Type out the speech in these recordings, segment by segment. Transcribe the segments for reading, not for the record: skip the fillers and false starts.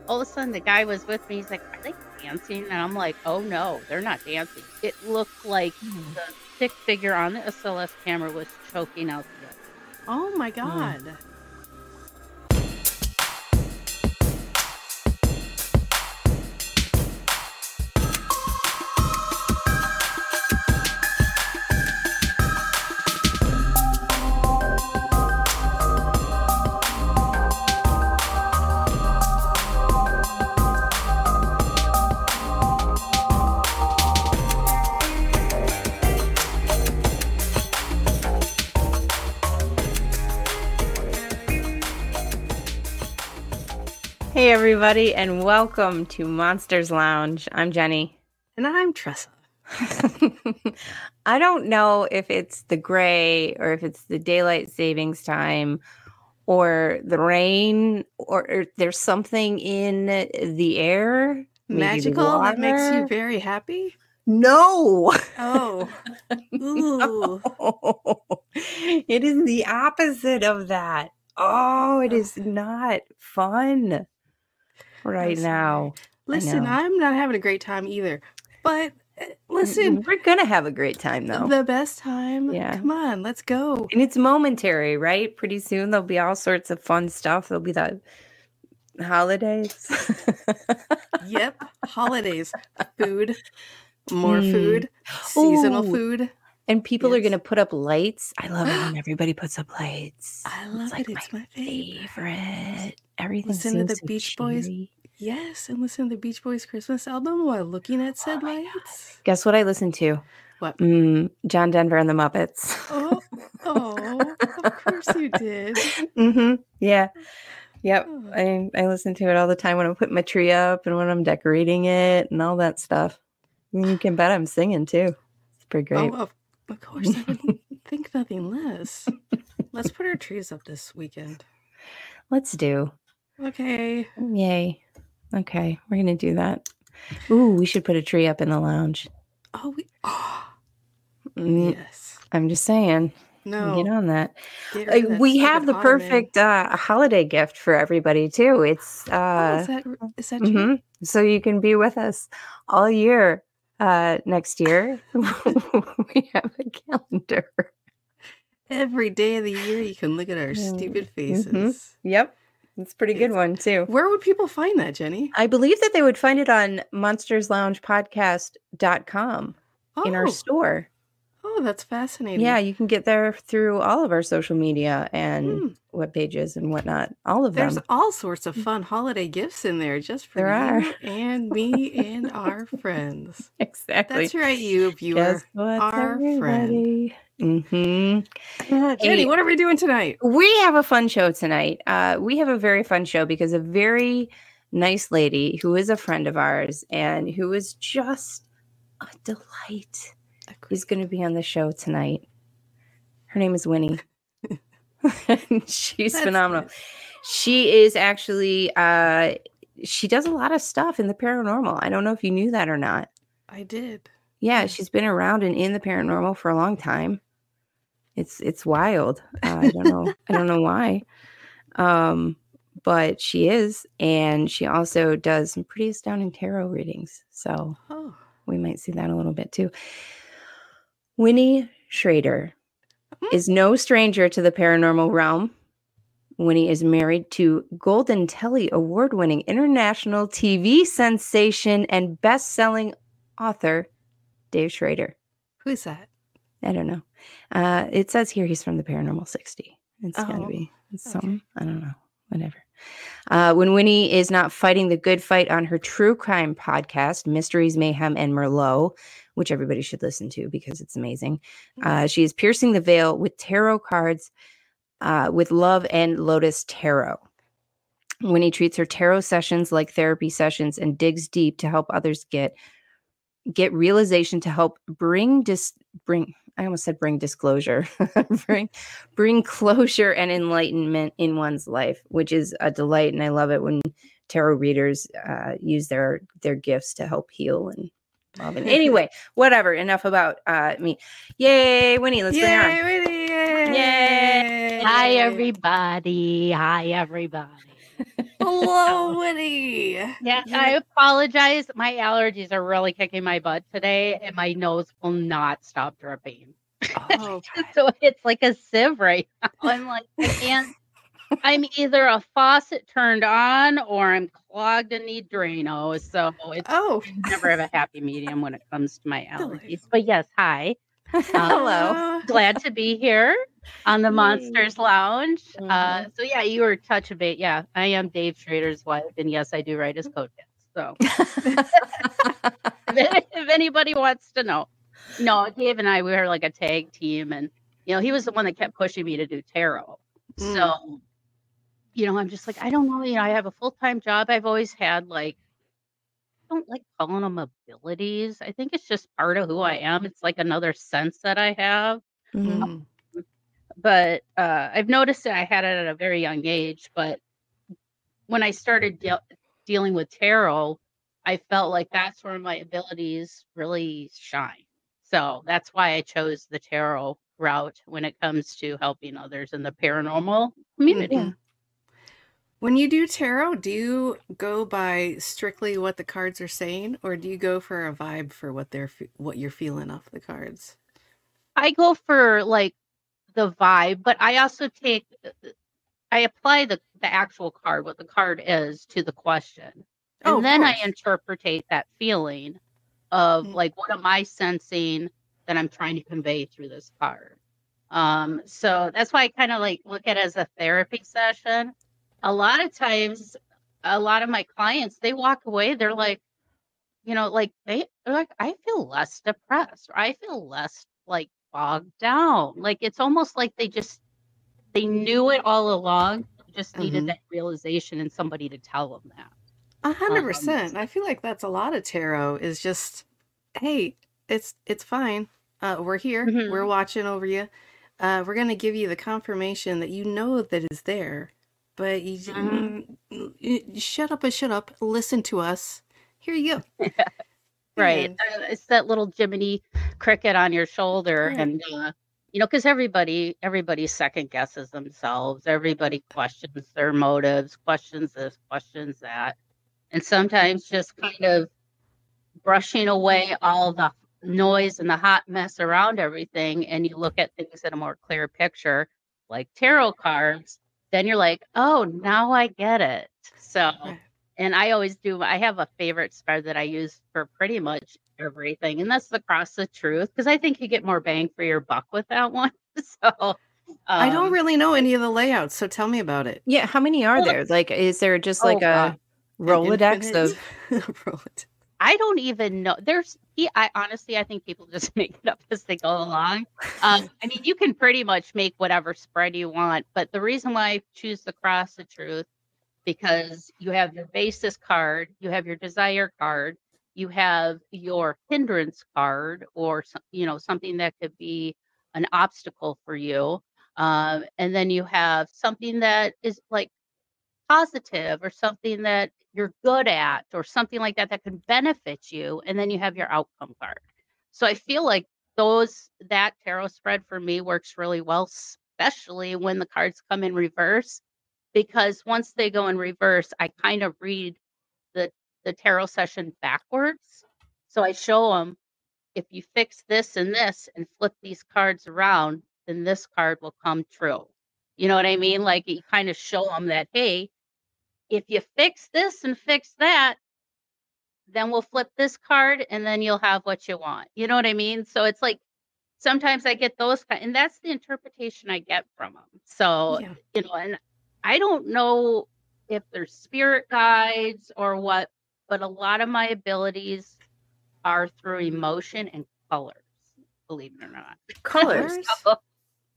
all of a sudden the guy was with me. He's like, "Are they dancing?" And I'm like, "Oh no, they're not dancing." It looked like the stick figure on the SLS camera was choking out the other. Oh my God. Hey everybody, and welcome to Monsters Lounge. I'm Jeni. And I'm Tressa. I don't know if it's the gray or if it's the daylight savings time or the rain or there's something in the air. Magical that makes you very happy? No. Oh. Ooh. No. It is the opposite of that. Oh, it is not fun right now. Listen, I'm not having a great time either. But listen, we're gonna have a great time though. The best time. Yeah. Come on, let's go. And it's momentary, right? Pretty soon there'll be all sorts of fun stuff. There'll be the holidays. Yep. Holidays. Food. More food. Seasonal food. And people are going to put up lights. I love it when everybody puts up lights. I love it. It's my favorite. Everything listen seems to the so Beach cheery. Boys. Yes, and listen to the Beach Boys Christmas album while looking at said lights. Guess what I listened to? What? John Denver and the Muppets. Oh, of course you did. Yeah. Yep. I listen to it all the time when I'm putting my tree up and when I'm decorating it and all that stuff. You can bet I'm singing too. It's pretty great. Oh, of course, I would think nothing less. Let's put our trees up this weekend. Let's do. Okay. Yay. Okay, we're going to do that. Ooh, we should put a tree up in the lounge. Yes. I'm just saying. No. Get on that. We have the perfect holiday gift for everybody too. It's is that true? So you can be with us all year. Next year, we have a calendar. Every day of the year, you can look at our stupid faces. Yep. It's a pretty good one, too. Where would people find that, Jeni? I believe that they would find it on monstersloungepodcast.com in our store. Oh, that's fascinating. Yeah, you can get there through all of our social media and web pages and whatnot. All of them. There's all sorts of fun holiday gifts in there just for you and me and our friends. Exactly. That's right, you viewer. Our friend. Jeni, what are we doing tonight? We have a fun show tonight. We have a very fun show because a very nice lady who is a friend of ours and who is just a delight is going to be on the show tonight. Her name is Winnie. She's phenomenal. Nice. She is actually, she does a lot of stuff in the paranormal. I don't know if you knew that or not. I did. Yeah, she's been around and in the paranormal for a long time. It's wild. I don't know why. But she is, and she also does some pretty astounding tarot readings. So we might see that a little bit too. Winnie Schrader is no stranger to the paranormal realm. Winnie is married to Golden Telly award-winning international TV sensation and best-selling author Dave Schrader. Who's that? I don't know. It says here he's from the Paranormal 60. It's got to be something. I don't know. Whatever. When Winnie is not fighting the good fight on her true crime podcast, Mysteries, Mayhem, and Merlot, which everybody should listen to because it's amazing. She is piercing the veil with tarot cards with Love and Lotus Tarot. Winnie treats her tarot sessions like therapy sessions and digs deep to help others get realization to help bring disclosure, bring closure and enlightenment in one's life, which is a delight. And I love it when tarot readers use their gifts to help heal and love. And anyway, whatever. Enough about me. Yay, Winnie! Let's bring her on. Winnie! Yay! Hi, everybody. Hello, Winnie. Yeah, I apologize. My allergies are really kicking my butt today, and my nose will not stop dripping. Oh, So it's like a sieve right now. I'm like, I can't. I'm either a faucet turned on or I'm clogged and need Drano. So it's oh, I never have a happy medium when it comes to my allergies. delightful. But yes, hi. Hello. Glad to be here on the Yay. Monsters Lounge. Mhm. So yeah, you were touching base. Yeah, I am Dave Schrader's wife, and yes, I do ride his coattails. So if anybody wants to know, no, Dave and I, we were like a tag team, and he was the one that kept pushing me to do tarot. So I'm just like, I don't know, I have a full-time job. I've always had I don't like calling them abilities. I think it's just part of who I am. It's like another sense that I have. Mhm. But I've noticed that I had it at a very young age. But when I started dealing with tarot, I felt like that's where my abilities really shine. So that's why I chose the tarot route when it comes to helping others in the paranormal community. Yeah. When you do tarot, do you go by strictly what the cards are saying, or do you go for a vibe for what you're feeling off the cards? I go for the vibe, but I also I apply the actual card, what the card is, to the question. Oh, And of then I course. interpretate that feeling of Mm. what am I sensing that I'm trying to convey through this card. So that's why I kind of look at it as a therapy session. A lot of times, a lot of my clients, they walk away, they're like, they're like, I feel less depressed, or I feel less bogged down. It's almost like they knew it all along, just needed that realization and somebody to tell them that. 100%. I feel like that's a lot of tarot is just, hey, it's fine. We're here. We're watching over you. We're gonna give you the confirmation that you know that is there, but you shut up and shut up. Listen to us. Here you go. Right. And It's that little Jiminy cricket on your shoulder. right. And, because everybody second guesses themselves. Everybody questions their motives, questions this, questions that. And sometimes just kind of brushing away all the noise and the hot mess around everything, and you look at things in a more clear picture, like tarot cards, then you're like, oh, now I get it. So, Right. and I have a favorite spread that I use for pretty much everything, and that's the Cross of Truth, because I think you get more bang for your buck with that one. So, I don't really know any of the layouts, so tell me about it. Yeah, how many are well, there? Is there just oh like God, a Rolodex Infinite of Rolodex. I don't even know. I honestly, I think people just make it up as they go along. I mean, you can pretty much make whatever spread you want, but the reason why I choose the Cross of Truth, because you have your basis card, you have your desire card, you have your hindrance card, or something that could be an obstacle for you, and then you have something that is positive, or something that you're good at, or something like that that can benefit you, and then you have your outcome card. So I feel like that tarot spread for me works really well, especially when the cards come in reverse, because once they go in reverse, I kind of read the tarot session backwards. So I show them, if you fix this and this and flip these cards around, then this card will come true. You know what I mean? Like, you kind of show them that, hey, if you fix this and fix that, then we'll flip this card and then you'll have what you want. You know what I mean? So it's like sometimes I get and that's the interpretation I get from them. So, Yeah. and I don't know if they're spirit guides or what, but a lot of my abilities are through emotion and colors, believe it or not. colors. So,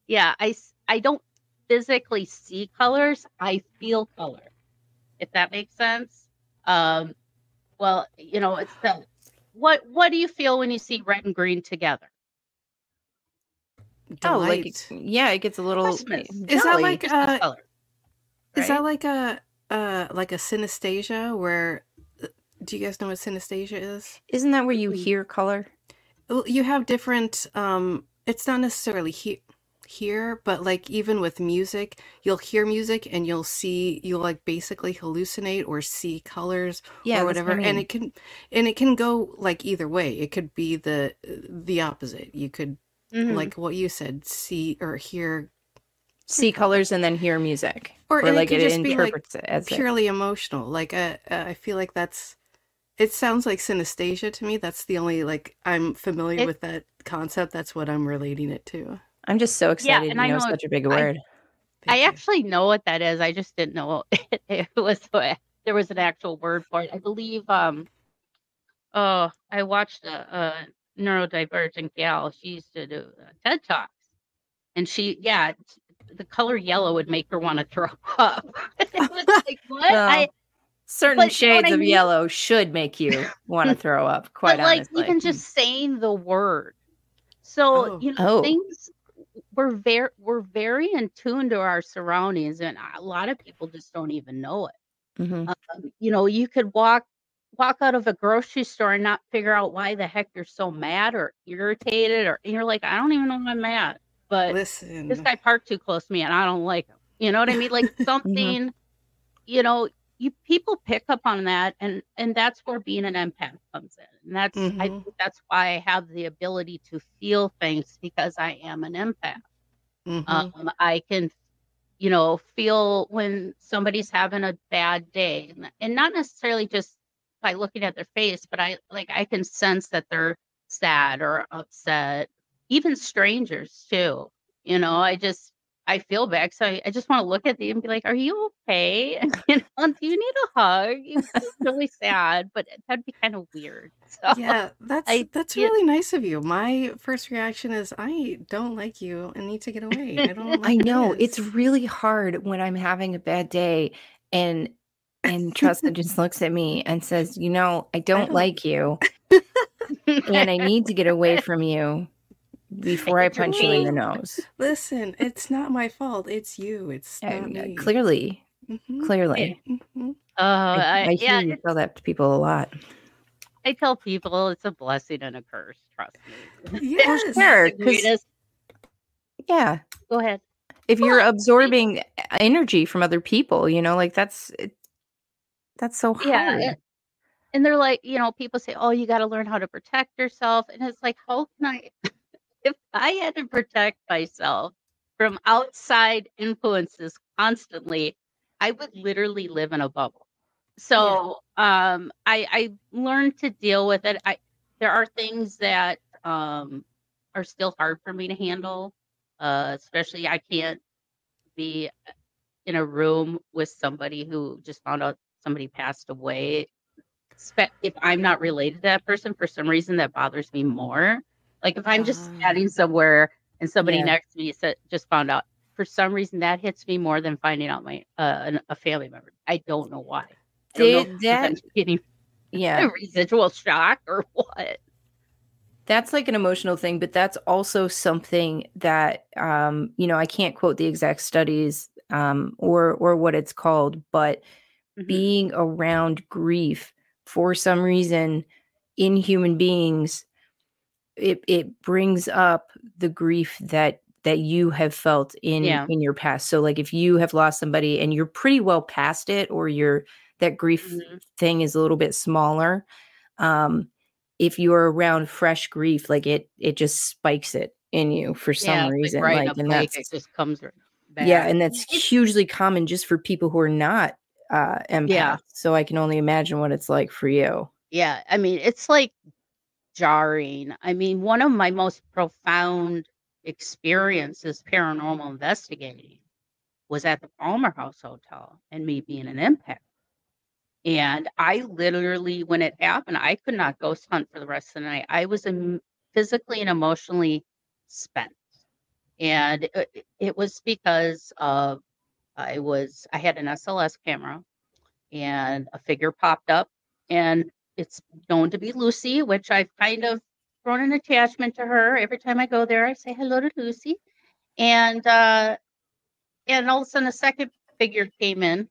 yeah, I don't physically see colors, I feel color, if that makes sense. Well, it's what do you feel when you see red and green together? Oh, Delight. it gets a little Christmas. Is that jelly. like Christmas color, is that right? like a synesthesia where do you guys know what synesthesia is? Isn't that where you hear color? Well, you have different it's not necessarily hear, but like even with music, you'll hear music and you'll like basically hallucinate or see colors or that's whatever. what I mean. And it can go like either way. It could be the opposite. You could, like what you said, see or hear. See colors and then hear music. Or like it could just be like it as purely emotional. Like I feel like it sounds like synesthesia to me. That's the only, like, I'm familiar with that concept. That's what I'm relating it to. I'm just so excited. and I know such a big word. I actually know what that is. I just didn't know it was there was an actual word for it. I believe. I watched a neurodivergent gal. She used to do TED Talks, and the color yellow would make her want to throw up. It was like, what? Well, certain shades of yellow should make you want to throw up, quite honestly. Like, even just saying the word. So, things, we're very in tune to our surroundings, and a lot of people just don't even know it. You could walk out of a grocery store and not figure out why the heck you're so mad or irritated, and you're like, I don't even know why I'm mad. But listen, this guy parked too close to me and I don't like him. You know what I mean? Like something, people pick up on that, and that's where being an empath comes in. And I think that's why I have the ability to feel things, because I am an empath. I can, feel when somebody's having a bad day, and not necessarily just by looking at their face, but I can sense that they're sad or upset, even strangers too. I feel bad. So I just want to look at them and be like, are you okay? Do you need a hug? You seem really sad, but that'd be kind of weird. So, yeah, that's really nice of you. My first reaction is, I don't like you and need to get away. I don't know what I know. It's really hard when I'm having a bad day and Tressa just looks at me and says, I don't like you and I need to get away from you before I punch you in the nose. Listen, it's not my fault. It's you. It's not me. Clearly. Clearly. I hear you tell that to people a lot. I tell people it's a blessing and a curse. Trust me. Yes. Sure, yeah. Go ahead. If you're absorbing energy from other people, that's so hard. Yeah. And they're like, people say, oh, you got to learn how to protect yourself. And it's like, how can I, if I had to protect myself from outside influences constantly, I would literally live in a bubble. So I learned to deal with it. There are things that are still hard for me to handle. Especially, I can't be in a room with somebody who just found out somebody passed away. If I'm not related to that person, for some reason that bothers me more. Like if I'm just standing somewhere and somebody next to me just found out, for some reason that hits me more than finding out my a family member. I don't know why. Did that getting a residual shock or what? That's like an emotional thing, but that's also something that I can't quote the exact studies or what it's called, but being around grief for some reason in human beings, it brings up the grief that you have felt in your past. So like if you have lost somebody and you're pretty well past it, or that grief thing is a little bit smaller, if you're around fresh grief, like it just spikes it in you for some reason. And it just comes back. Yeah, and that's hugely common just for people who are not empaths. So I can only imagine what it's like for you. Yeah, I mean, it's like jarring. I mean, one of my most profound experiences paranormal investigating was at the Palmer House Hotel, and me being an empath. And I literally, when it happened, I could not ghost hunt for the rest of the night. I was physically and emotionally spent. And it was because of, I had an SLS camera, and a figure popped up, and it's known to be Lucy, which I've kind of grown an attachment to her. Every time I go there, I say hello to Lucy. And all of a sudden a second figure came in.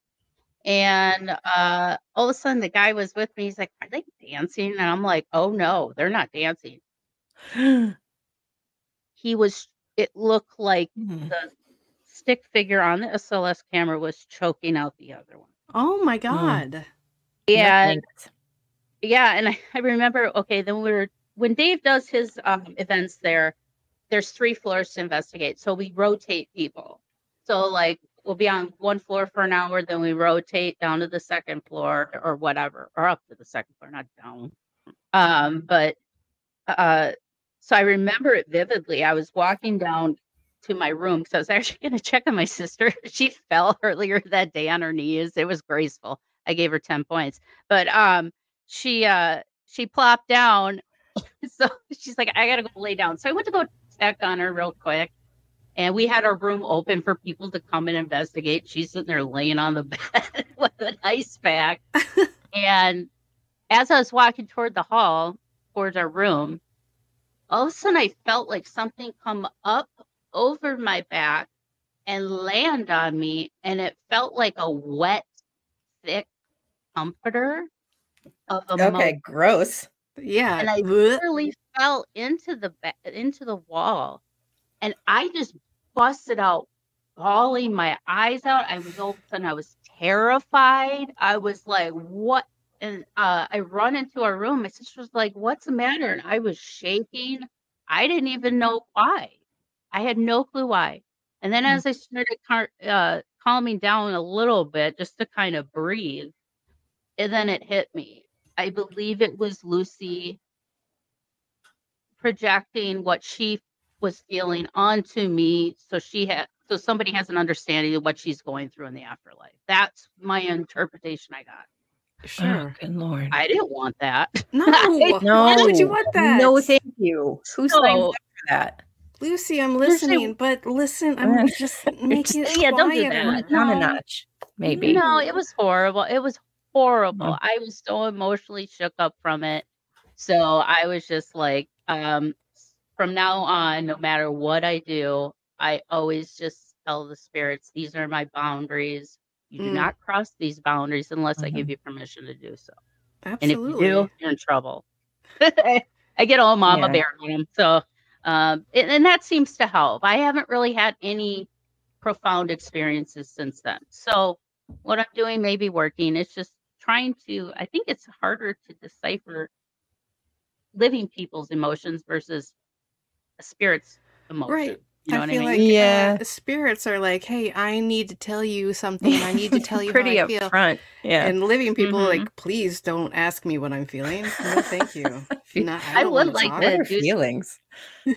And all of a sudden the guy was with me. He's like, are they dancing? And I'm like, oh no, they're not dancing. He was it looked like the stick figure on the SLS camera was choking out the other one. Oh my God. Yeah. Yeah. And I remember, okay, then when Dave does his events there's 3 floors to investigate. So we rotate people. So like we'll be on one floor for an hour, then we rotate down to the second floor or whatever, or up to the second floor, not down. So I remember it vividly. I was walking down to my room because I was actually going to check on my sister. She fell earlier that day on her knees. It was graceful. I gave her 10 points, but she plopped down. So she's like, I gotta go lay down. So I went to go check on her real quick, and we had our room open for people to come and investigate. She's sitting there laying on the bed with an ice pack. And as I was walking toward the hall, towards our room, all of a sudden I felt like something come up over my back and land on me, and it felt like a wet, thick comforter of a Okay, gross. Yeah. And I literally fell into the wall, and I just busted out bawling my eyes out. All of a sudden I was terrified. I was like, what? And I run into our room. My sister was like, what's the matter? And I was shaking. I didn't even know why. I had no clue why. And then as I started calming down a little bit, just to kind of breathe, and then it hit me. I believe it was Lucy projecting what she was feeling onto me, so somebody has an understanding of what she's going through in the afterlife. That's my interpretation I got. Sure. Oh, good Lord. I didn't want that. No. Why would you want that? No, thank you. Who signed up for that? Lucy, I'm listening, but listen, I'm just make it yeah, don't do quieter. that. Down a notch, maybe. No, it was horrible. It was horrible. I was so emotionally shook up from it. So I was just like, from now on, no matter what I do, I always just tell the spirits, these are my boundaries. You do not cross these boundaries unless I give you permission to do so. Absolutely. And if you do, you're in trouble. I get all mama bear on them. So, and that seems to help. I haven't really had any profound experiences since then. So what I'm doing may be working. It's just trying to, I think it's harder to decipher living people's emotions versus a spirit's emotion. Right. You know I feel like spirits are like, hey, I need to tell you something. I need to tell you pretty how I feel. Upfront. Yeah. And living people are like, please don't ask me what I'm feeling. No, thank you. I would like to do feelings.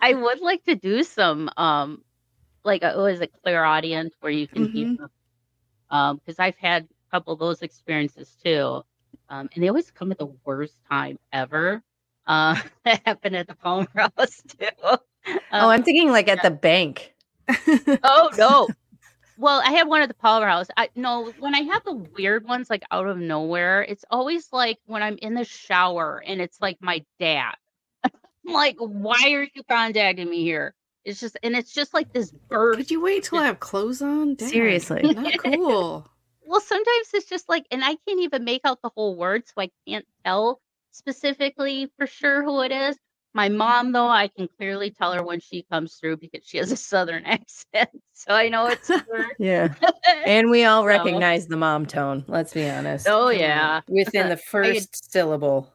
I would like to do some like a clairaudient where you can hear, because I've had a couple of those experiences too, and they always come at the worst time ever. That happened at the Palmer House too. I'm thinking like at the bank. Oh no. Well, I had one at the Palmer House. When I have the weird ones like out of nowhere, it's always like when I'm in the shower and it's like my dad. I'm like, why are you contacting me here? It's just like this bird. Could you wait till I have clothes on? Dad, seriously. Not cool. Well, sometimes it's just like, and I can't even make out the whole word, so I can't tell specifically for sure who it is. My mom, though, I can clearly tell her when she comes through because she has a Southern accent. So I know it's her. Yeah. And we all recognize the mom tone. Let's be honest. Oh, yeah. Within the first syllable.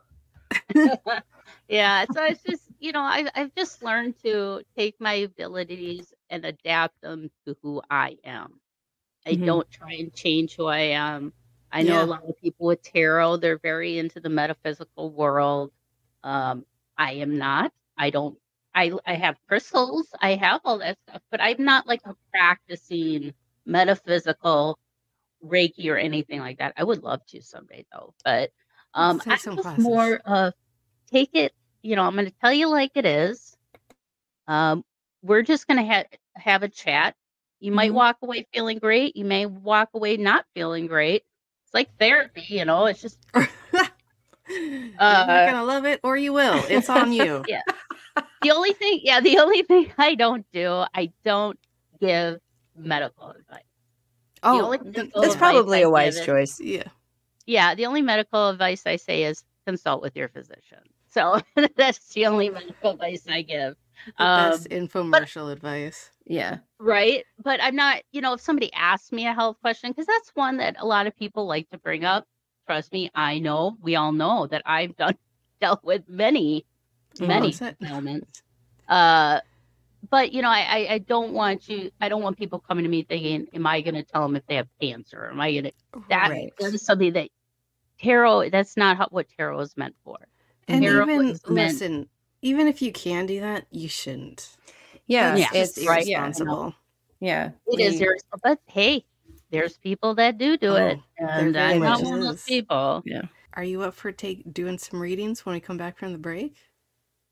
Yeah. So it's just, I've just learned to take my abilities and adapt them to who I am. I don't try and change who I am. I know a lot of people with tarot, they're very into the metaphysical world. I am not. I have crystals. I have all that stuff, but I'm not like a practicing metaphysical Reiki or anything like that. I would love to someday though, but I'm just more of take it, I'm going to tell you like it is. We're just going to have a chat. You might walk away feeling great. You may walk away not feeling great. It's like therapy, it's just you're not gonna love it or you will. It's on you. Yeah. The only thing I don't do, I don't give medical advice. Oh, that's probably a wise choice. Yeah. Yeah. The only medical advice I say is consult with your physician. So that's the only medical advice I give. best infomercial advice. Yeah. Right. But I'm not, if somebody asks me a health question, because that's one that a lot of people like to bring up. Trust me, I know, we all know that I've dealt with many ailments. But I don't want people coming to me thinking, am I going to tell them if they have cancer? Am I going to, that is something that tarot, that's not what tarot is meant for. And even if you can do that, you shouldn't. Yeah, it's irresponsible. Yeah, it is irresponsible. But hey, there's people that do it, and I'm not one of those people. Yeah. Are you up for doing some readings when we come back from the break?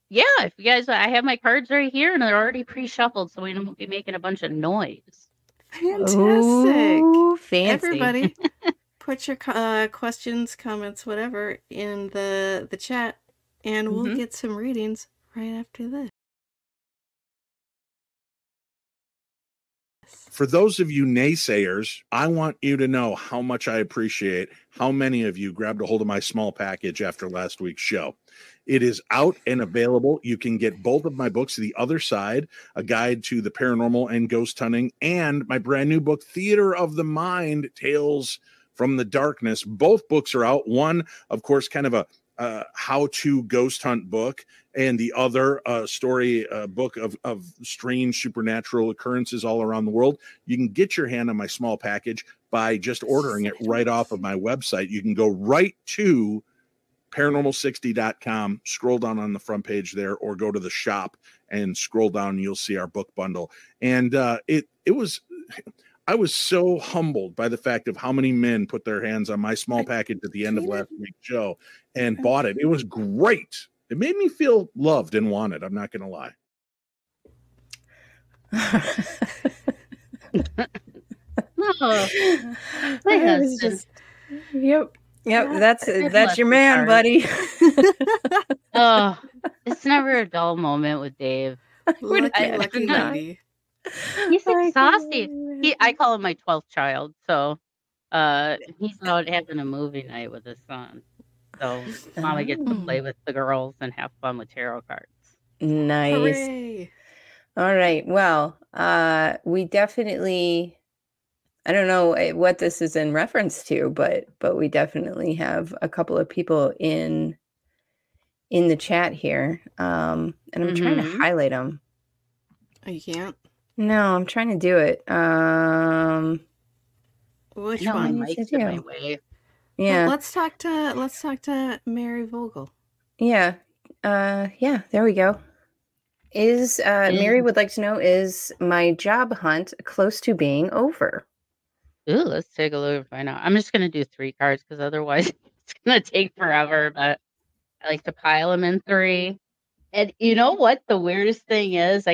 Yeah, if you guys, I have my cards right here, and they're already pre-shuffled, so we don't be making a bunch of noise. Fantastic! Ooh, fancy. Everybody, put your questions, comments, whatever in the chat, and we'll get some readings right after this. For those of you naysayers, I want you to know how much I appreciate how many of you grabbed a hold of my small package after last week's show. It is out and available. You can get both of my books, The Other Side, A Guide to the Paranormal and Ghost Hunting, and my brand new book, Theater of the Mind, Tales from the Darkness. Both books are out. One, of course, kind of a how-to ghost hunt book, and the other story book of strange supernatural occurrences all around the world. You can get your hand on my small package by just ordering it right off of my website. You can go right to paranormal60.com, scroll down on the front page there, or go to the shop and scroll down and you'll see our book bundle. And I was so humbled by the fact of how many men put their hands on my small package at the end of last week's show and bought it. It was great. It made me feel loved and wanted. I'm not going to lie. My husband. Yep. That's your man, buddy. Oh, it's never a dull moment with Dave. Lucky lady. He's exhausting. I call him my 12th child. So he's out having a movie night with his son. So Mama gets to play with the girls and have fun with tarot cards. Nice. Hooray. All right. Well, we definitely, I don't know what this is in reference to, but we definitely have a couple of people in the chat here. And I'm trying to highlight them. Oh, you can't? No, I'm trying to do it. Which one? My way. Yeah. Well, let's talk to Mary Vogel. Yeah. Yeah, there we go. Mary would like to know, is my job hunt close to being over? Ooh, let's take a look and find out. I'm just going to do 3 cards because otherwise it's going to take forever, but I like to pile them in 3. And you know what the weirdest thing is?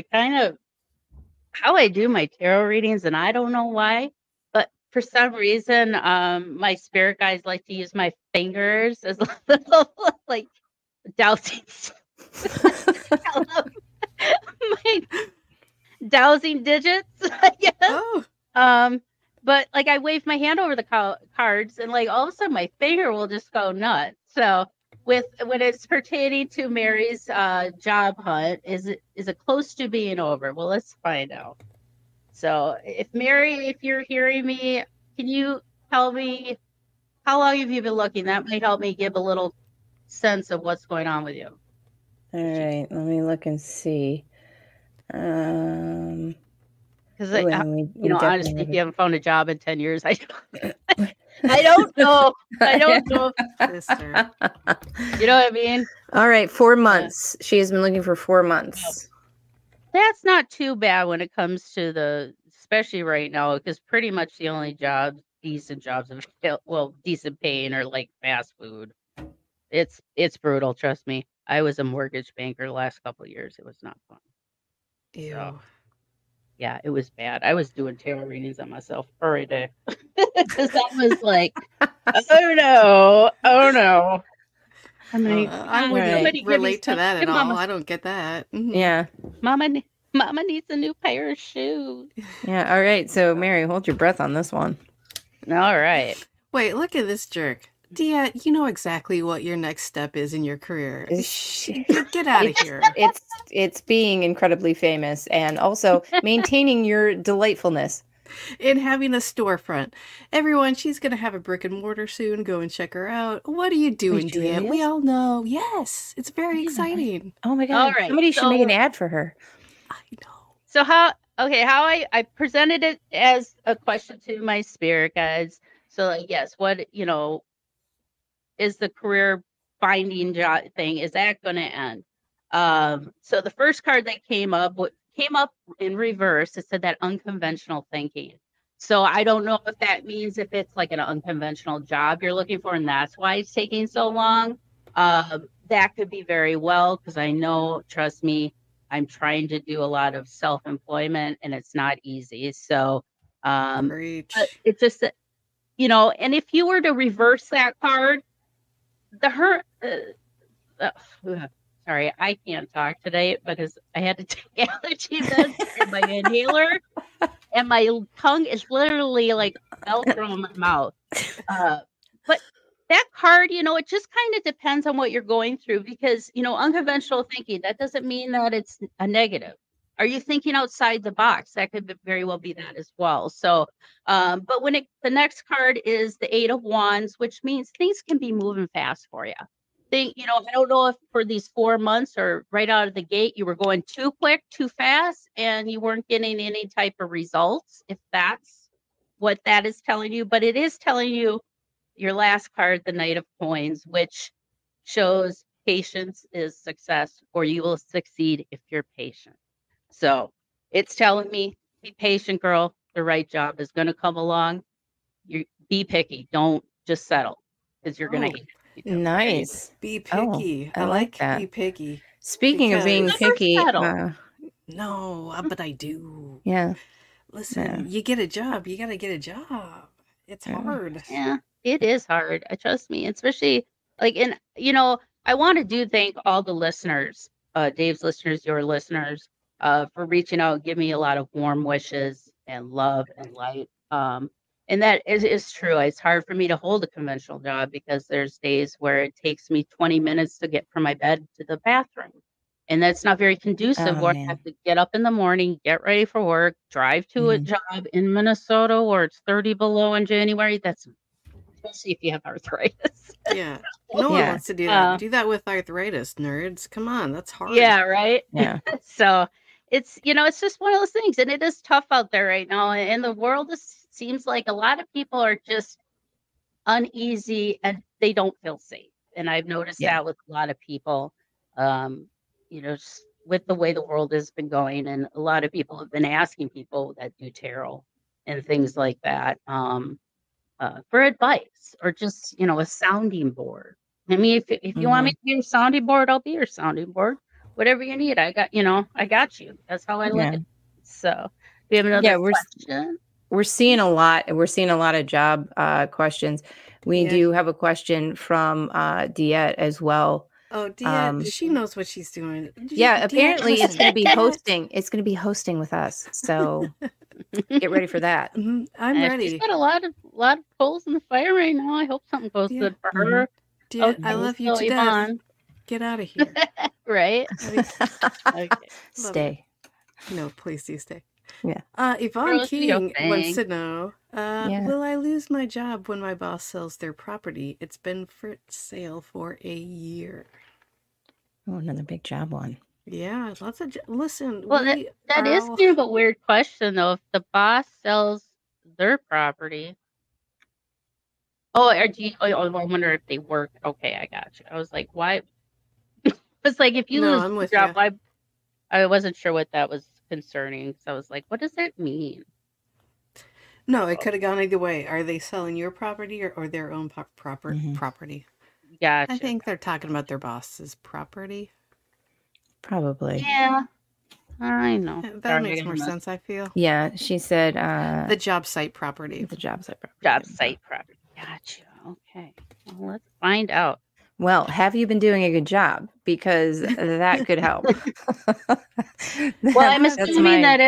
How I do my tarot readings, and I don't know why, but for some reason, my spirit guides like to use my fingers as little, like, dowsing. My dowsing digits, I guess. Oh. But like I wave my hand over the cards, and like all of a sudden my finger will just go nuts. So when it's pertaining to Mary's job hunt, is it close to being over? Well, let's find out. So if you're hearing me, can you tell me how long have you been looking? That might help me give a little sense of what's going on with you. All right, let me look and see. Because honestly, if you haven't found a job in 10 years, I don't know. I don't know. Sister. You know what I mean? All right, 4 months. She has been looking for 4 months. That's not too bad when it comes to especially right now, because pretty much the only decent jobs, decent paying are like fast food. It's brutal, trust me. I was a mortgage banker the last couple of years. It was not fun. Ew. So, yeah, it was bad. I was doing tarot readings on myself every day. Because I was like, oh no. I mean, I wouldn't relate to that at all. I don't get that. Yeah. Mama needs a new pair of shoes. Yeah. All right. So, Mary, hold your breath on this one. All right. Wait, look at this jerk. Dia, you know exactly what your next step is in your career. Get out of here. It's being incredibly famous and also maintaining your delightfulness. And having a storefront. Everyone, she's going to have a brick and mortar soon. Go and check her out. What are you doing, Dia? Really we all know. Yes, it's very exciting. Oh my God. All right, Somebody should make an ad for her. I know. So how I presented it as a question to my spirit guides. So like, yes, what, is the career finding job thing, is that going to end? So the first card that came up in reverse, it said that unconventional thinking. So I don't know if that means if it's like an unconventional job you're looking for and that's why it's taking so long. That could be very well, because I know, trust me, I'm trying to do a lot of self-employment and it's not easy. So it's just, and if you were to reverse that card, sorry, I can't talk today because I had to take allergy meds and my inhaler, and my tongue is literally like Velcro in my mouth. But that card, it just kind of depends on what you're going through, because, unconventional thinking, that doesn't mean that it's a negative. Are you thinking outside the box? That could very well be that as well. So, but the next card is the 8 of Wands, which means things can be moving fast for you. I don't know if for these 4 months or right out of the gate, you were going too quick, too fast, and you weren't getting any type of results, if that's what that is telling you. But it is telling you your last card, the Knight of Coins, which shows patience is success, or you will succeed if you're patient. So it's telling me, be patient, girl. The right job is going to come along. You be picky. Don't just settle, because you're going to hate it. Nice. Be picky. I like that. Be picky. Speaking of being picky, no, but I do. Yeah. Listen, you get a job. You got to get a job. It's hard. Yeah, it is hard. Trust me, especially I want to thank all the listeners, Dave's listeners, your listeners, for reaching out, give me a lot of warm wishes and love and light. And that is true. It's hard for me to hold a conventional job because there's days where it takes me 20 minutes to get from my bed to the bathroom. And that's not very conducive. I have to get up in the morning, get ready for work, drive to a job in Minnesota where it's 30 below in January. That's especially if you have arthritis. Yeah. No one wants to do that. Do that with arthritis, nerds. Come on. That's hard. Yeah, right? Yeah. So it's, it's just one of those things. And it is tough out there right now. And the world seems like a lot of people are just uneasy and they don't feel safe. And I've noticed that with a lot of people, just with the way the world has been going. And a lot of people have been asking people that do tarot and things like that for advice, or just, a sounding board. I mean, if you want me to be your sounding board, I'll be your sounding board. Whatever you need, I got you. That's how I look at it. So we have another question. We're seeing a lot of job questions. We do have a question from Diet as well. Oh, Diet, she knows what she's doing. Apparently it's going to be hosting. It's going to be hosting with us. So get ready for that. I'm ready. She's got a lot of coals in the fire right now. I hope something goes good for her. Diet, I love you to death. Get out of here. Right? Okay. Stay. No, please do stay. Yeah. Yvonne King wants to know, will I lose my job when my boss sells their property? It's been for sale for a year. Oh, another big job one. Yeah, lots of... Listen, well, that is kind of a weird question, though. If the boss sells their property... I wonder if they work. Okay, I got you. I was like, why? It's like, if you lose your job, I wasn't sure what that was concerning. So I was like, what does that mean? No, it could have gone either way. Are they selling your property or their own property? Gotcha. I think they're talking about their boss's property. Probably. Yeah, I know. That makes more sense, I feel. Yeah, she said... the job site property. The job site property. Job site property. Gotcha. Okay. Well, let's find out. Well, have you been doing a good job? Because that could help. Well, I'm assuming that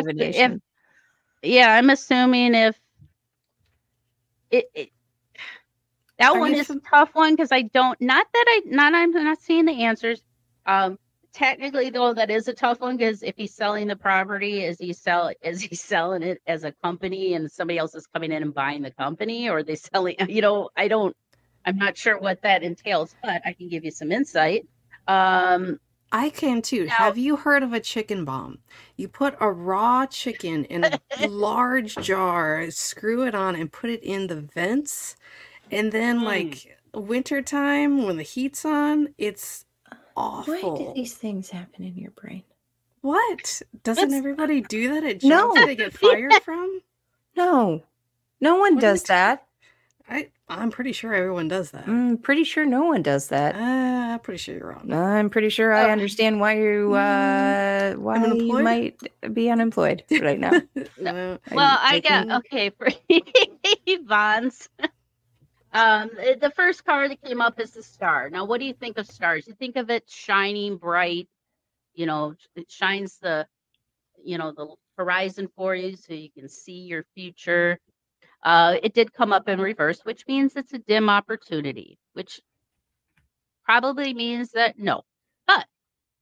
I'm assuming if That one is a tough one because I'm not seeing the answers. Technically, though, that is a tough one because if he's selling the property, is he selling it as a company and somebody else is coming in and buying the company, or are they selling? I'm not sure what that entails, but I can give you some insight. I can too. Have you heard of a chicken bomb? You put a raw chicken in a large jar, screw it on, and put it in the vents. And then, like, wintertime, when the heat's on, it's awful. Why do these things happen in your brain? What? Doesn't everybody do that at jobs they get fired from? No. No one does that. I'm pretty sure everyone does that. I'm pretty sure no one does that. I'm pretty sure you're wrong. I'm pretty sure I understand why you might be unemployed right now. No. Well, I got for Yvonne's. The first card that came up is the star. Now, what do you think of stars? You think of it shining bright. It shines the horizon for you so you can see your future. It did come up in reverse, which means it's a dim opportunity, which probably means that no. But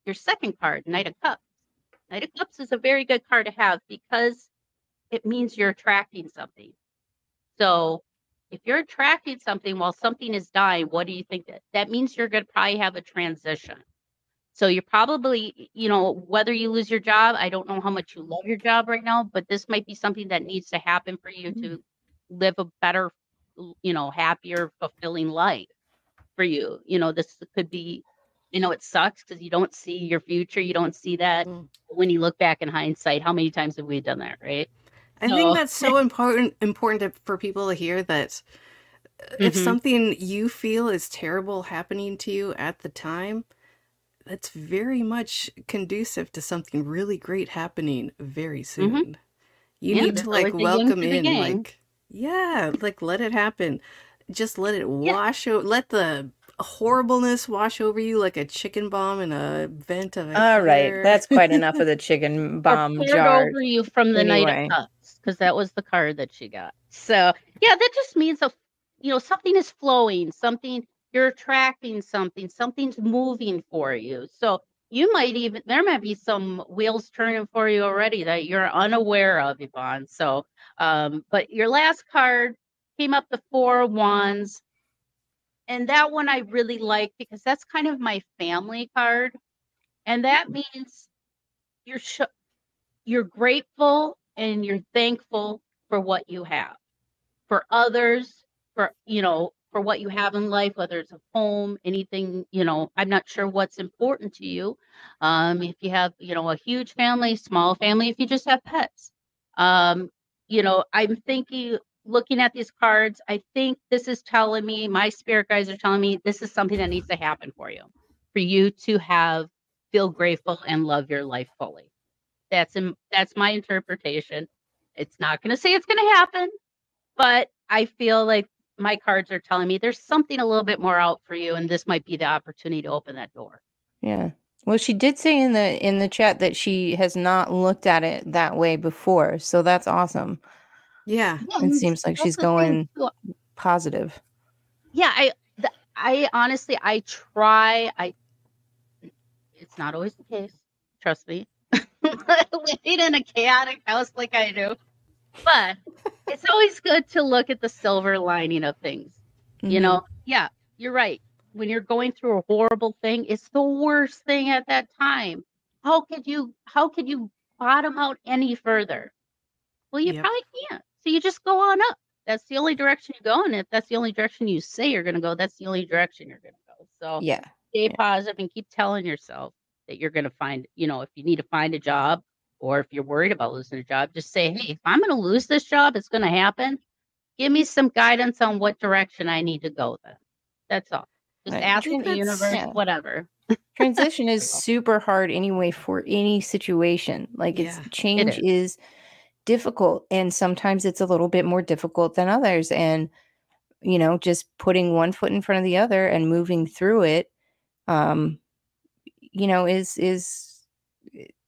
your second card, Knight of Cups. Knight of Cups is a very good card to have because it means you're attracting something. So if you're attracting something while something is dying, what do you think that means? You're going to probably have a transition. So you're probably, whether you lose your job, I don't know how much you love your job right now, but this might be something that needs to happen for you to live a better, happier, fulfilling life for you. This could be, it sucks because you don't see your future. You don't see that when you look back in hindsight. How many times have we done that, right? I think that's so important for people to hear that if something you feel is terrible happening to you at the time, that's very much conducive to something really great happening very soon. You need to welcome in, let it happen. Just let it wash over, let the horribleness wash over you like a chicken bomb in a vent of a All right, that's quite enough of the chicken bomb jar. Over you from the Knight of Cups, because that was the card that she got. So yeah, that just means something is flowing, something you're attracting, something's moving for you. So there might be some wheels turning for you already that you're unaware of, Yvonne. So, but your last card came up the Four of Wands. And that one I really like because that's kind of my family card. And that means you're grateful and you're thankful for what you have. For others, for what you have in life, whether it's a home, anything, I'm not sure what's important to you. If you have, a huge family, small family, if you just have pets. I'm thinking, looking at these cards, I think this is telling me, my spirit guides are telling me this is something that needs to happen for you to feel grateful and love your life fully. That's my interpretation. It's not going to say it's going to happen, but I feel like my cards are telling me there's something a little bit more out for you, and this might be the opportunity to open that door. Yeah. Well, she did say in the chat that she has not looked at it that way before, so that's awesome. Yeah. It seems like she's going positive. Yeah, I honestly, I try. It's not always the case. Trust me. Living in a chaotic house like I do. But it's always good to look at the silver lining of things. Yeah, you're right. When you're going through a horrible thing, it's the worst thing at that time. How could you bottom out any further? Well, you probably can't. So you just go on up. That's the only direction you go. And if that's the only direction you say you're going to go, that's the only direction you're going to go. So stay positive and keep telling yourself that you're going to find, if you need to find a job or if you're worried about losing a job, just say, hey, if I'm going to lose this job, it's going to happen. Give me some guidance on what direction I need to go then. That's all. Just asking the universe, whatever. Transition is super hard anyway for any situation. Like change is difficult, and sometimes it's a little bit more difficult than others. And just putting one foot in front of the other and moving through it, is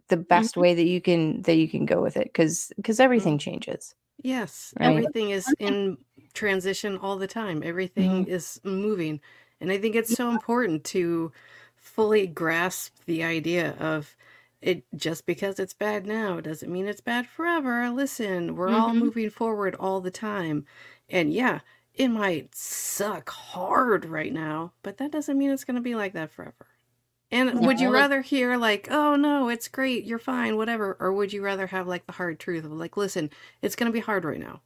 the best way that you can go with it because everything changes. Yes, everything is in transition all the time. Everything is moving. And I think it's so important to fully grasp the idea of it. Just because it's bad now doesn't mean it's bad forever. Listen, we're all moving forward all the time. And yeah, it might suck hard right now, but that doesn't mean it's going to be like that forever. And would you rather hear like, oh no, it's great, you're fine, whatever? Or would you rather have like the hard truth of like, listen, it's going to be hard right now.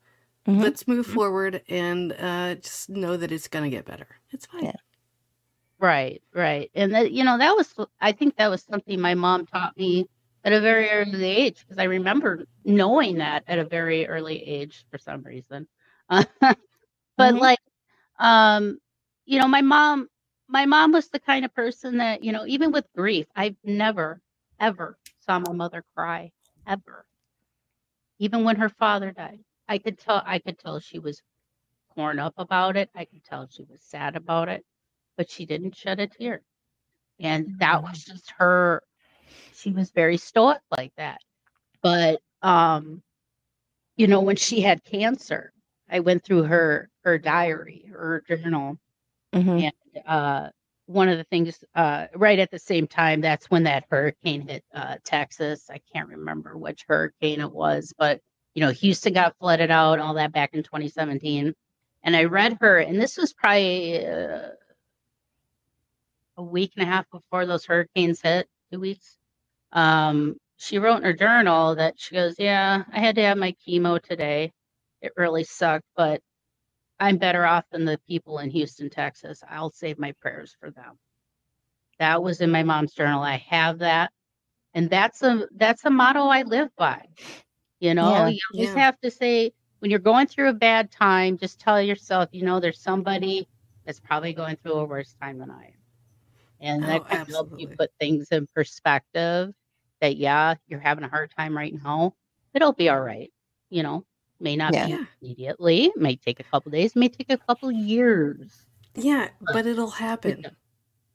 Let's move forward and just know that it's going to get better. It's fine. Yeah. Right. And that, I think that was something my mom taught me at a very early age, because I remember knowing that at a very early age for some reason. But like, my mom was the kind of person that, even with grief, I've never, ever saw my mother cry, ever. Even when her father died, I could tell she was torn up about it. I could tell she was sad about it, but she didn't shed a tear. And that was just her. She was very stoic like that. But, when she had cancer, I went through her diary, her journal. And one of the things, right at the same time, that's when that hurricane hit Texas. I can't remember which hurricane it was, but, Houston got flooded out, all that back in 2017. And I read her, and this was probably a week and a half before those hurricanes hit, 2 weeks. She wrote in her journal that she goes, yeah, I had to have my chemo today. It really sucked, but I'm better off than the people in Houston, Texas. I'll save my prayers for them. That was in my mom's journal. I have that. And that's a motto I live by. You always have to say, when you're going through a bad time, just tell yourself, there's somebody that's probably going through a worse time than I am. And that can help you put things in perspective that, you're having a hard time right now. It'll be all right. May not be immediately. It may take a couple days. It may take a couple years. Yeah, but it'll happen.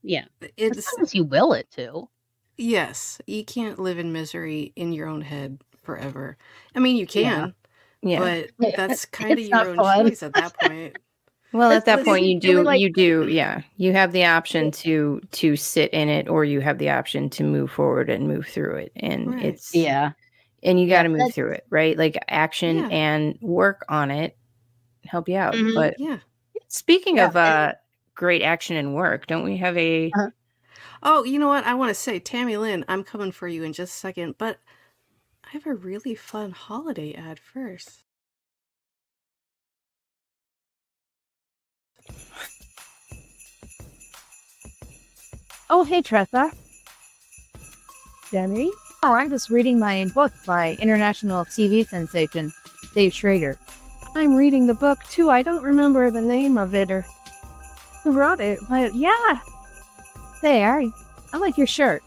Yeah. As long as you will it to. Yes. You can't live in misery in your own head forever. I mean, you can. Yeah. But that's kind of your own choice at that point. Well, at that point, you have the option to sit in it, or you have the option to move forward and move through it. And and you got to move through it, right? Like action and work on it help you out. But speaking of great action and work, don't we have a... Oh, you know what? I want to say, Tammy Lynn, I'm coming for you in just a second, but I have a really fun holiday ad first. Oh, hey, Tressa. Jeni? Oh, I'm just reading my book by international TV sensation, Dave Schrader. I'm reading the book, too. I don't remember the name of it or who wrote it, but yeah. There, I like your shirt.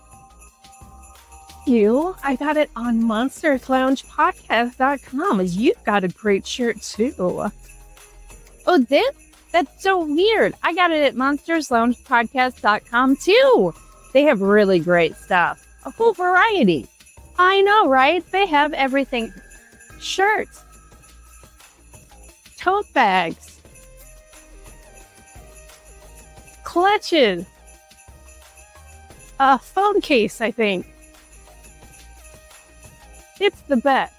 I got it on monstersloungepodcast.com. You've got a great shirt, too. Oh, that's so weird. I got it at monstersloungepodcast.com, too. They have really great stuff. A full variety. I know, right? They have everything. Shirts. Tote bags. Clutches. A phone case, I think. It's the best.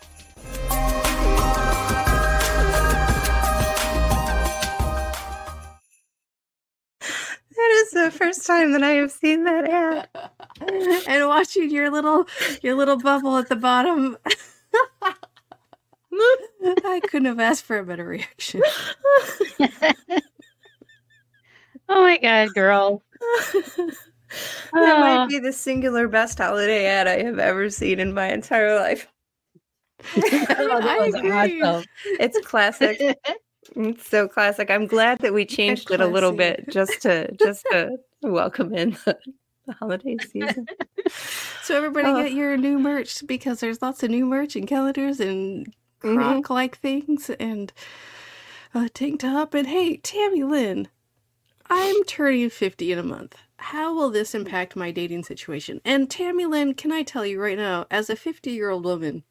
That is the first time that I have seen that ad. And watching your little bubble at the bottom. I couldn't have asked for a better reaction. Oh my God, girl. That might be the singular best holiday ad I have ever seen in my entire life. I agree. Awesome. It's classic. It's so classic. I'm glad that we changed it a little bit just to welcome in the holiday season. So everybody get your new merch, because there's lots of new merch and calendars and croc-like things and a tank top. And hey, Tammy Lynn, I'm turning 50 in a month. How will this impact my dating situation? And Tammy Lynn, can I tell you right now, as a 50-year-old woman,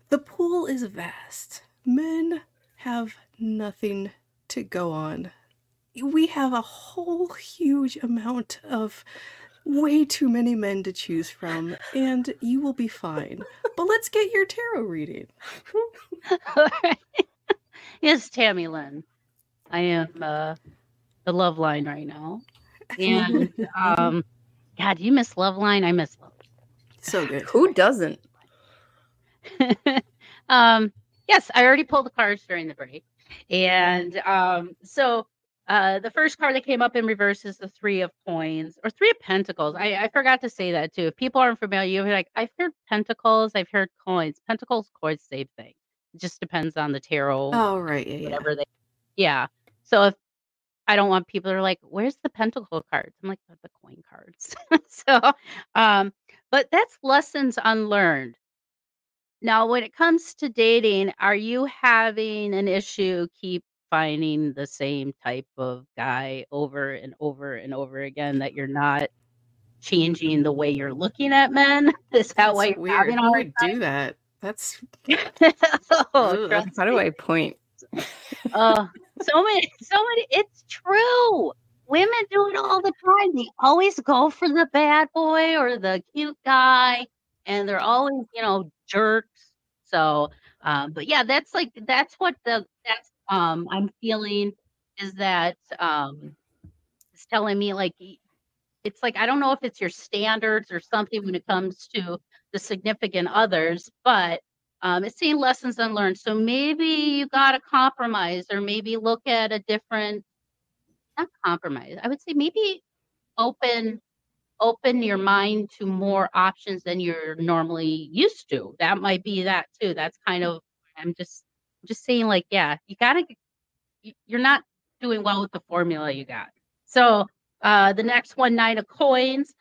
the pool is vast. men have nothing to go on. We have a whole huge amount of way too many men to choose from, and you will be fine. But let's get your tarot reading. Yes, Tammy Lynn. I am the Love Line right now. And God, you miss Love Line? I miss Love Line. So good. Who doesn't? Yes, I already pulled the cards during the break. And so the first card that came up in reverse is the Three of Coins or Three of Pentacles. I forgot to say that too. If people aren't familiar, you're like, I've heard Pentacles, I've heard Coins. Pentacles, coins, same thing. It just depends on the tarot. Oh, right. Yeah, whatever they. Yeah. So if I don't want people that are like, where's the Pentacle cards? I'm like, the coin cards. So, but that's lessons unlearned. Now, when it comes to dating, are you having an issue keep finding the same type of guy over and over and over again, that you're not changing the way you're looking at men? Is that why you're weird? having all Who would do that? That's oh, How do I point? so many. It's true. Women do it all the time. They always go for the bad boy or the cute guy, and they're always, jerks. So, but yeah, that's what I'm feeling is that it's telling me like it's like I don't know if it's your standards or something when it comes to the significant others, but it's saying lessons unlearned. So maybe you got to compromise, or maybe look at a different, not compromise. I would say maybe open your mind to more options than you're normally used to. That might be that too. That's kind of, I'm just saying like, yeah, you're not doing well with the formula you got. So the next one, Nine of Coins.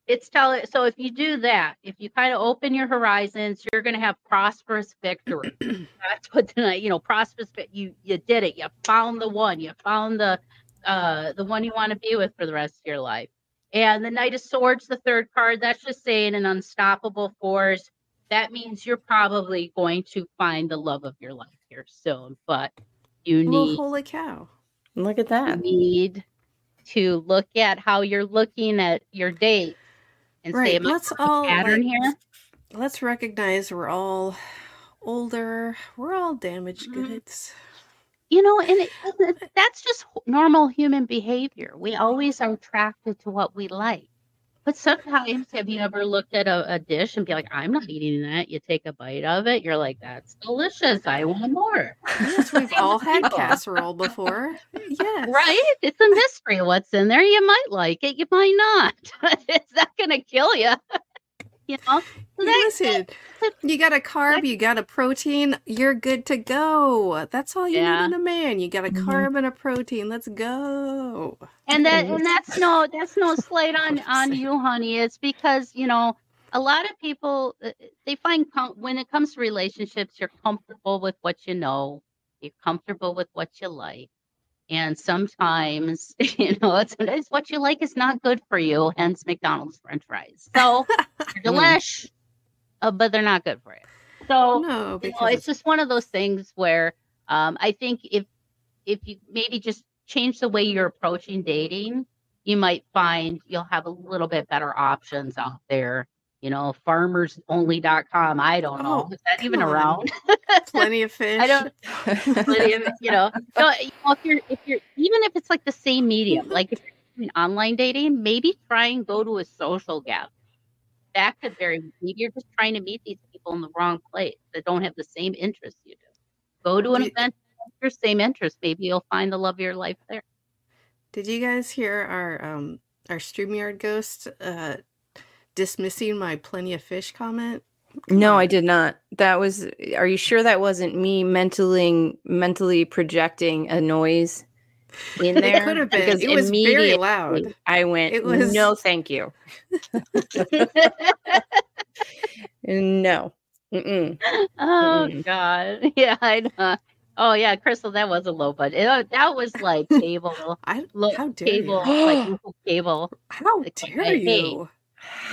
It's telling, so if you do that, if you kind of open your horizons, you're going to have prosperous victory. That's what tonight, prosperous, you did it. You found the one, you found the one you want to be with for the rest of your life. And the Knight of Swords, the third card, that's just saying an unstoppable force. That means you're probably going to find the love of your life here soon, but you need, holy cow. Look at that. You need to look at how you're looking at your date. And right. say, Let's all pattern here. Let's recognize we're all older. We're all damaged goods. And that's just normal human behavior. We always are attracted to what we like. But sometimes, have you ever looked at a dish and be like, I'm not eating that? You take a bite of it. You're like, that's delicious. I want more. Yes, we've all had casserole before. Yes. Right? It's a mystery what's in there. You might like it. You might not. It's not going to kill you. So listen, you got a carb, you got a protein, you're good to go. That's all you need in a man. You got a carb and a protein. Let's go. And that's no slight on you, honey. It's because a lot of people, they find when it comes to relationships, you're comfortable with what you know, you're comfortable with what you like. And sometimes, sometimes what you like is not good for you, hence McDonald's French fries. So they're delish, but they're not good for you. So no, it's just one of those things where I think if you maybe just change the way you're approaching dating, you might find you'll have a little bit better options out there. farmersonly.com. I don't know. Is that even around? Plenty of fish. I don't. Plenty of, if you're even if it's like the same medium, like if you're doing online dating, maybe try and go to a social gathering. That could maybe you're just trying to meet these people in the wrong place that don't have the same interests you do. Go to an event with your same interests. Maybe you'll find the love of your life there. Did you guys hear our StreamYard ghost dismissing my plenty of fish comment? No, I did not. Are you sure that wasn't me mentally projecting a noise in there? It could have been. It was very loud. I went, no, thank you. No. Mm-mm. Oh, God. Yeah, I know. Oh, yeah, Crystal, that was a low budget. That was like cable. How dare cable, you? like local cable. How dare you?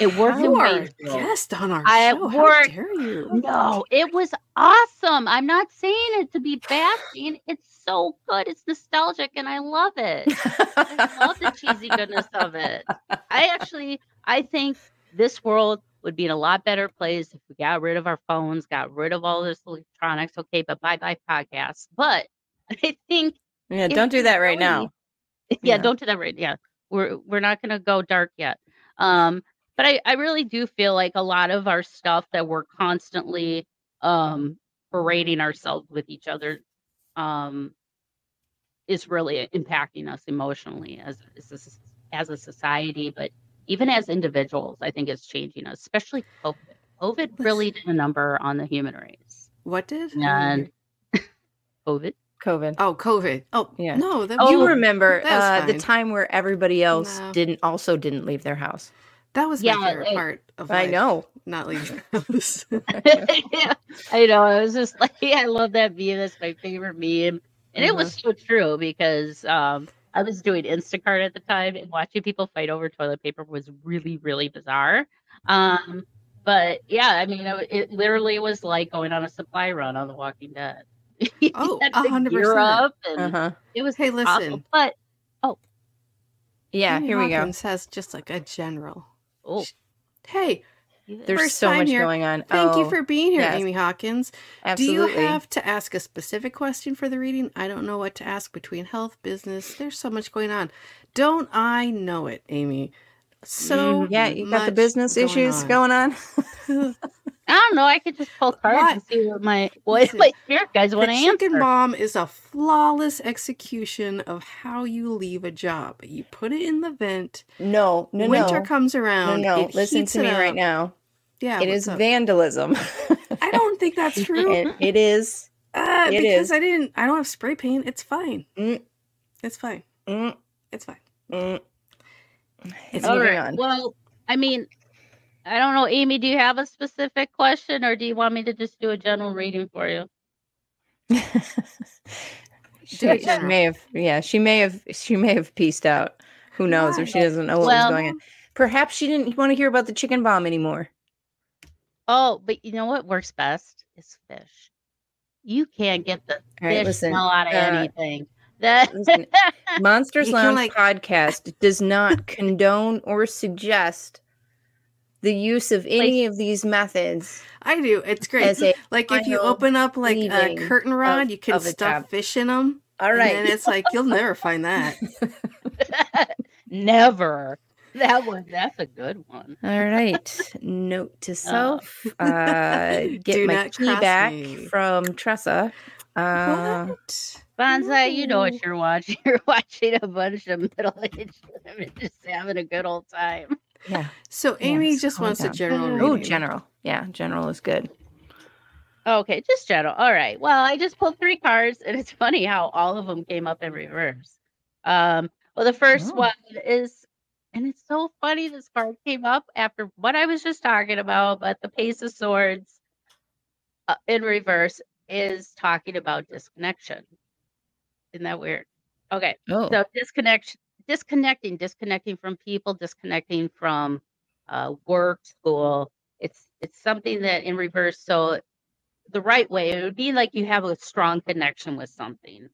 It worked. You are a guest on our show. How dare you? No, it was awesome. I'm not saying it to be bashing. It's so good. It's nostalgic, and I love it. I love the cheesy goodness of it. I think this world would be in a lot better place if we got rid of our phones, got rid of all this electronics. Okay, but bye podcasts. But I think don't do that right now. Yeah, don't do that right. Yeah, we're not going to go dark yet. But I really do feel like a lot of our stuff that we're constantly berating ourselves with each other is really impacting us emotionally as a society, but even as individuals, I think it's changing us, especially COVID. COVID really did a number on the human race. What did? And COVID. Oh, COVID. Oh, yeah. No, you remember the time where everybody else didn't leave their house. That was my favorite part of life. I know. Not leaving the house. Yeah, I know. I was just like, I love that meme. That's my favorite meme. And it was so true because I was doing Instacart at the time, and watching people fight over toilet paper was really, really bizarre. But yeah, I mean, it literally was like going on a supply run on The Walking Dead. 100%. And it was listen. awful, but yeah, Amy here we Hawkins has just like a general. Oh, hey, there's so much going on. Thank you for being here, Amy Hawkins. Absolutely. Do you have to ask a specific question for the reading? I don't know what to ask between health, business. There's so much going on. Don't I know it, Amy? So you got the business issues going on. I don't know. I could just pull cards and see what my spirit guys want to answer. The chicken bomb is a flawless execution of how you leave a job. You put it in the vent. No. Winter comes around. No. Listen to me right now. Yeah, it is vandalism. I don't think that's true. It is. Because I don't have spray paint. It's fine. It's fine. It's fine. It's moving on. Well, I mean, I don't know, Amy, do you have a specific question, or do you want me to just do a general reading for you? She may have pieced out. Who knows if she doesn't know what was going on. Perhaps she didn't want to hear about the chicken bomb anymore. Oh, but you know what works best is fish. You can't get the fish smell out of anything. Monsters Lounge podcast does not condone or suggest the use of any of these methods. I do. It's great. Like if you open up like a curtain rod, you can stuff fish in them. All right. And it's like, you'll never find that. Never. That's a good one. All right. Note to self. Get my key back from Tressa. What? Bonsai, you know what you're watching. You're watching a bunch of middle-aged women just having a good old time. Yeah. So Amy just wants a general reading. Oh, general. Yeah, general is good. Okay, just general. All right. Well, I just pulled 3 cards, and it's funny how all of them came up in reverse. Well, the first one is, and it's so funny, this card came up after what I was just talking about, but the Page of Swords in reverse is talking about disconnection. Isn't that weird? Okay. So disconnecting from people, disconnecting from work, school. It's something that in reverse. So the right way, it would be like you have a strong connection with something,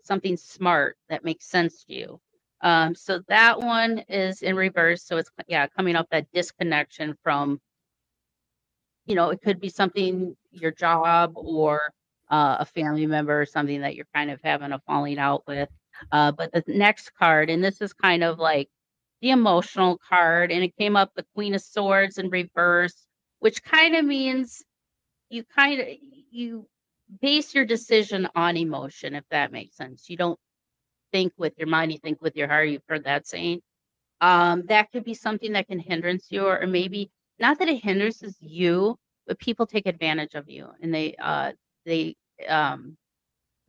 something smart that makes sense to you. So that one is in reverse. So it's coming up that disconnection from, it could be something, your job, or a family member, or something that you're kind of having a falling out with. But the next card, and this is kind of like the emotional card, and it came up the Queen of Swords in reverse, which kind of means you base your decision on emotion, if that makes sense. You don't think with your mind, you think with your heart. You've heard that saying. That could be something that can hindrance you, or maybe not that it hinders you, but people take advantage of you, and they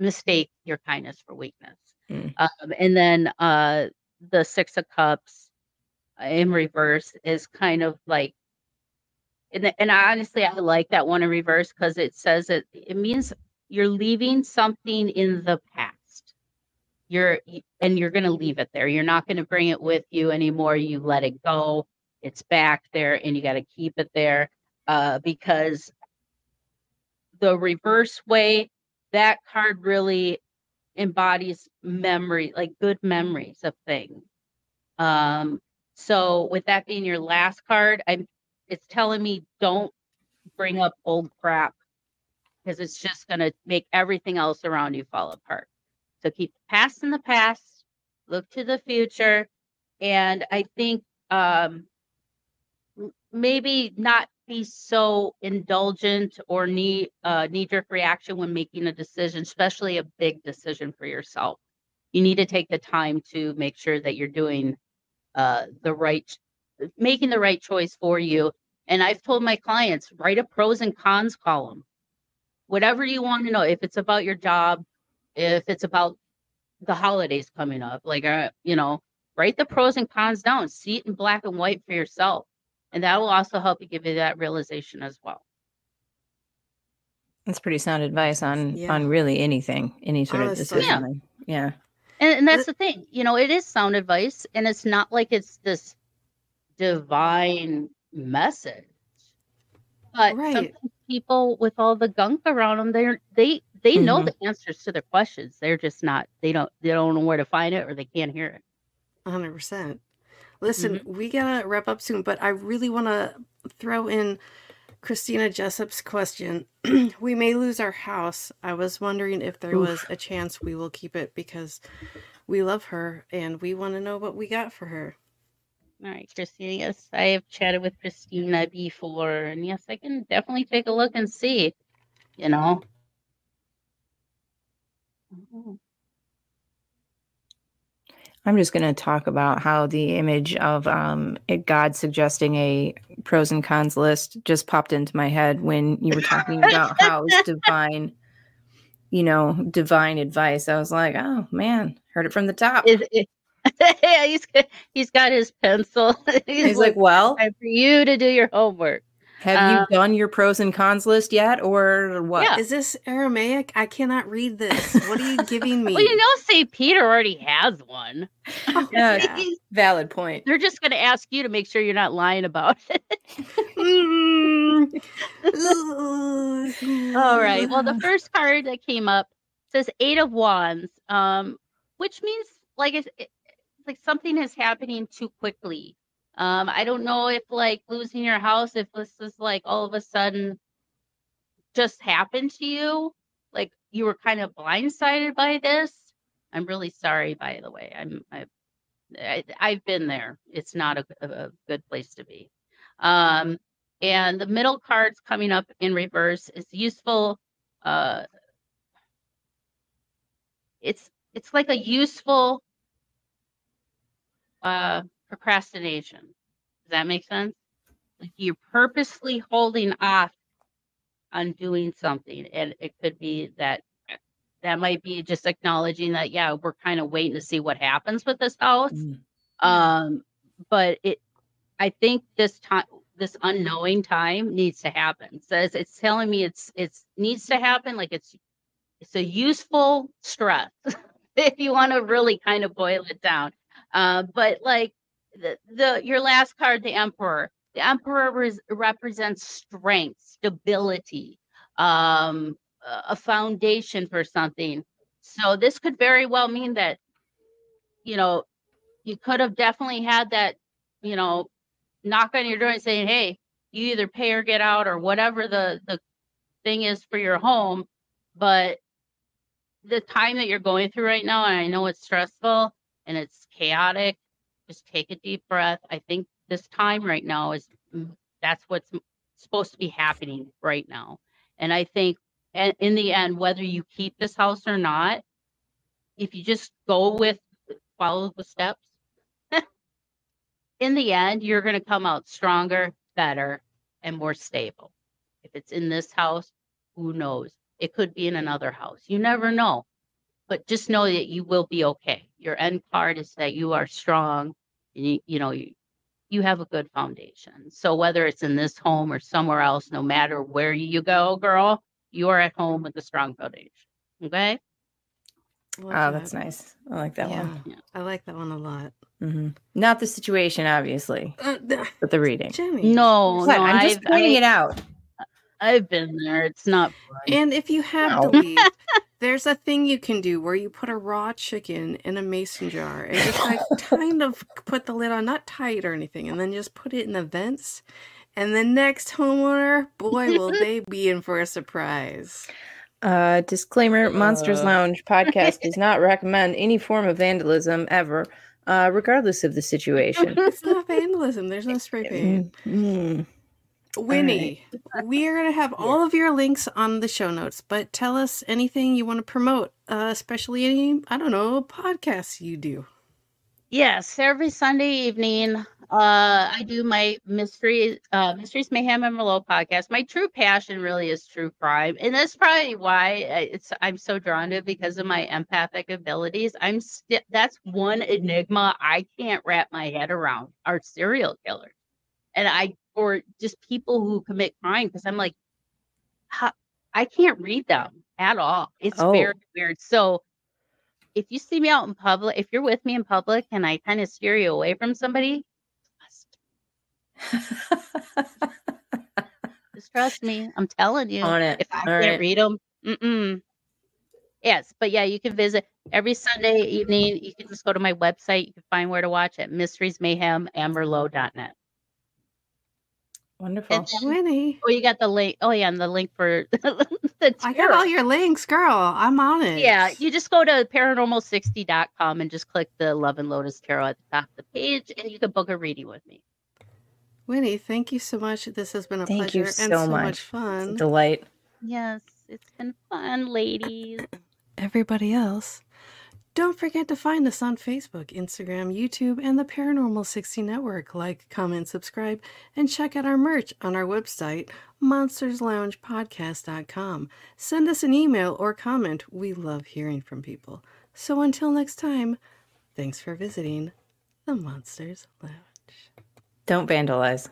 mistake your kindness for weakness. And then the Six of Cups in reverse is kind of like, and honestly, I like that one in reverse because it says it means you're leaving something in the past. You're going to leave it there. You're not going to bring it with you anymore. You let it go. It's back there and you got to keep it there because the reverse way, that card really embodies memory, like good memories of things. So with that being your last card, it's telling me don't bring up old crap because it's just going to make everything else around you fall apart. So keep the past in the past, look to the future, and I think maybe not be so indulgent or knee-jerk reaction when making a decision, especially a big decision for yourself. You need to take the time to make sure that you're doing making the right choice for you. And I've told my clients, write a pros and cons column. Whatever you want to know, if it's about your job, if it's about the holidays coming up, like, write the pros and cons down, see it in black and white for yourself. And that will also help you give you that realization as well. That's pretty sound advice on really anything, any sort of decision. Yeah. And that's the thing, it is sound advice, and it's not like it's this divine message. But sometimes people with all the gunk around them, they know the answers to their questions. They're just not, they don't know where to find it, or they can't hear it. 100%. Listen, we gotta wrap up soon, but I really want to throw in Christina Jessup's question. We may lose our house. I was wondering if there was a chance we will keep it because we love her and we want to know what we got for her. All right, Christina. Yes, I have chatted with Christina before, and yes, I can definitely take a look and see, I'm just going to talk about how the image of God suggesting a pros and cons list just popped into my head when you were talking about how it's divine, divine advice. I was like, oh man, heard it from the top. Yeah, he's got his pencil. He's like, well, time for you to do your homework. Have you done your pros and cons list yet, or what? Yeah. Is this Aramaic? I cannot read this. What are you giving me? Well, St. Peter already has one. Yeah, valid point. They're just going to ask you to make sure you're not lying about it. All right. Well, the first card that came up says 8 of Wands, which means like it's like something is happening too quickly. I don't know if like losing your house, if this is like all of a sudden just happened to you, like you were kind of blindsided by this. I'm really sorry, by the way. I've been there. It's not a good place to be. And the middle cards coming up in reverse is useful. It's like a useful procrastination. Does that make sense? Like you're purposely holding off on doing something, and it could be that might be just acknowledging that we're kind of waiting to see what happens with this house. But I think this unknowing time needs to happen. So it's telling me it's needs to happen. Like it's a useful stress if you want to really kind of boil it down. But like your last card, the Emperor. The Emperor represents strength, stability, a foundation for something. So this could very well mean that, you could have definitely had that, knock on your door and saying, hey, you either pay or get out, or whatever the thing is for your home. But the time that you're going through right now, and I know it's stressful and it's chaotic, just take a deep breath. I think this time right now that's what's supposed to be happening right now. And I think in the end, whether you keep this house or not, if you just follow the steps, in the end, you're going to come out stronger, better, and more stable. If it's in this house, who knows? It could be in another house. You never know. But just know that you will be okay. Your end card is that you are strong, and you have a good foundation. So whether it's in this home or somewhere else, no matter where you go, girl, you are at home with a strong foundation. Okay? Oh, that's nice. I like that one. Yeah, I like that one a lot. Mm-hmm. Not the situation, obviously, but the reading. Jeni. No, I'm just pointing it out. I've been there. It's not fun. And if you have to leave, there's a thing you can do where you put a raw chicken in a mason jar and just like kind of put the lid on, not tight or anything, and then just put it in the vents. And the next homeowner, boy, will they be in for a surprise. Disclaimer, Monsters Lounge podcast does not recommend any form of vandalism ever, regardless of the situation. It's not vandalism. There's no spray paint. Winnie, we are going to have all of your links on the show notes, but tell us anything you want to promote, especially any, I don't know, podcasts you do. Yes, every Sunday evening, I do my Mysteries, Mayhem, and Merlot podcast. My true passion really is true crime, and that's probably why I'm so drawn to it, because of my empathic abilities. That's one enigma I can't wrap my head around, are serial killers, or just people who commit crime, because I'm like, I can't read them at all. It's very weird. So if you see me out in public, if you're with me in public and I kind of steer you away from somebody, just trust me. I'm telling you. On it. If I can't read them, yes. But yeah, you can visit every Sunday evening. You can just go to my website. You can find where to watch at mysteriesmayhemandmerlot.net. Wonderful. Winnie. Oh, you got the link. Oh, yeah, and the link for the I got all your links, girl. I'm on it. Yeah, you just go to paranormal60.com and just click the Love and Lotus Tarot at the top of the page, and you can book a reading with me. Winnie, thank you so much. This has been a pleasure. Thank you so much fun. It's a delight. Yes, it's been fun, ladies. Everybody else, don't forget to find us on Facebook, Instagram, YouTube, and the Paranormal 60 Network. Like, comment, subscribe, and check out our merch on our website, monstersloungepodcast.com. Send us an email or comment. We love hearing from people. So until next time, thanks for visiting the Monsters Lounge. Don't vandalize.